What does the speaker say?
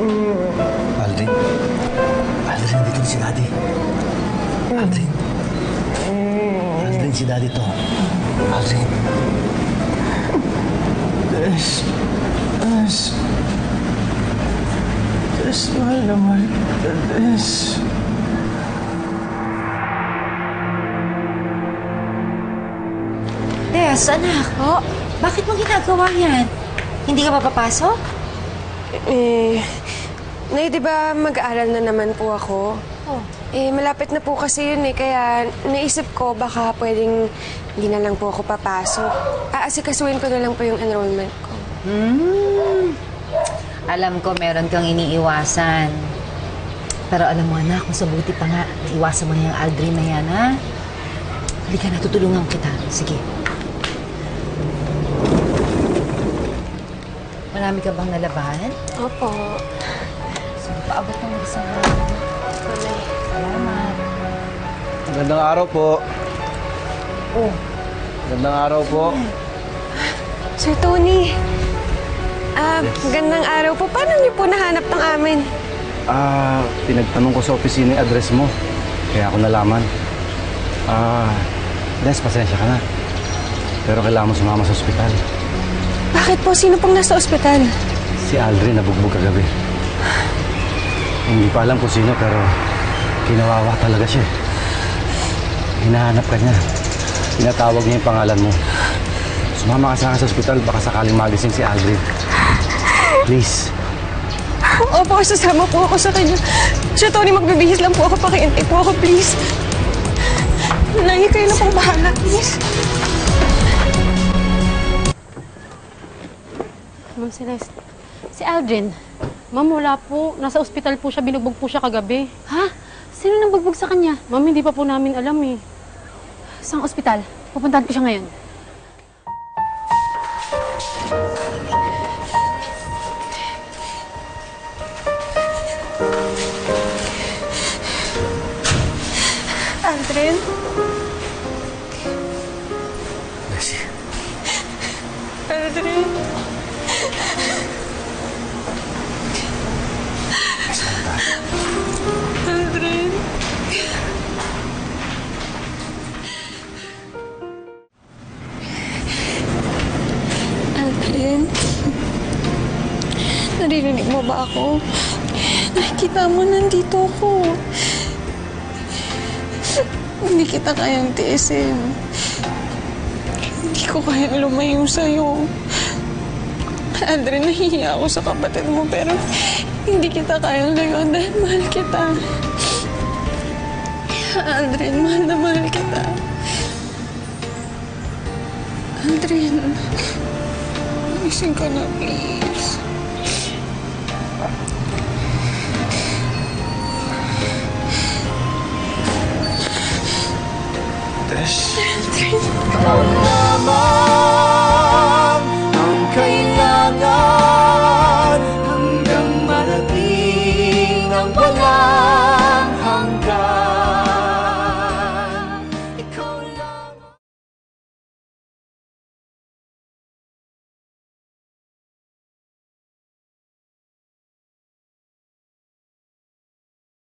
Aldrin. Aldrin, nandito si Daddy. Aldrin. Aldrin, si Daddy to. Aldrin. Tess. Tess, mahal na mahal kita, Tess. Tess, anak. Oh, bakit mo ginagawa yan? Hindi ka papapasok? Nay, di ba mag-aaral na naman po ako? Oh. Malapit na po kasi yun kaya naisip ko baka pwedeng hindi na lang po ako papasok. Aasikasuhin ko na lang po yung enrollment ko. Alam ko meron kang iniiwasan. Pero alam mo anak, kung sa buti pa nga, iwasan mo na yung Aldrin na yan, ha? Halika na, tutulungan kita. Sige. Marami ka bang nalabahan? Opo. Sige, paabot mo sa Nanay. Salamat. Magandang araw po. Oh. Magandang araw po. Sir Tony. Magandang araw po. Paano niyo po nahanap ng amin? Pinagtanong ko sa opisina yung address mo. Kaya ako nalaman. Des, pasensya ka na. Pero kailangan mo sumama sa ospital. Bakit po? Sino pong nasa ospital? Si Aldrin nabugbog kagabi. Hindi pa alam kung sino pero kinawawa talaga siya. Hinahanap ka niya. Tinatawag niya yung pangalan mo. Sumama ka sa akin sa ospital baka sakaling magising si Aldrin. Please. Opo, sasama po ako sa kanya. Sir Tony, magbibihis lang po ako. Pakiintay po ako, please. Nay, kayo na pong bahala, please. Ma'am Celeste, si Aldrin. Ma'am, wala po. Nasa ospital po siya. Binugbog po siya kagabi. Ha? Sino nang bugbog sa kanya? Ma'am, hindi pa po namin alam eh. Saan ospital? Pupuntahan ko siya ngayon. Aldrin? Bessie. Aldrin? Aldrin? Aldrin? Naririnig mo ba ako? Nakikita mo, nandito ako. Hindi kita kayang tiisin. Hindi ko kayang lumayo sa'yo. Aldrin, nahihiya ako sa kapatid mo, pero hindi kita kayang layuan dahil mahal kita. Aldrin, mahal na mahal kita. Aldrin, gising ka na, please.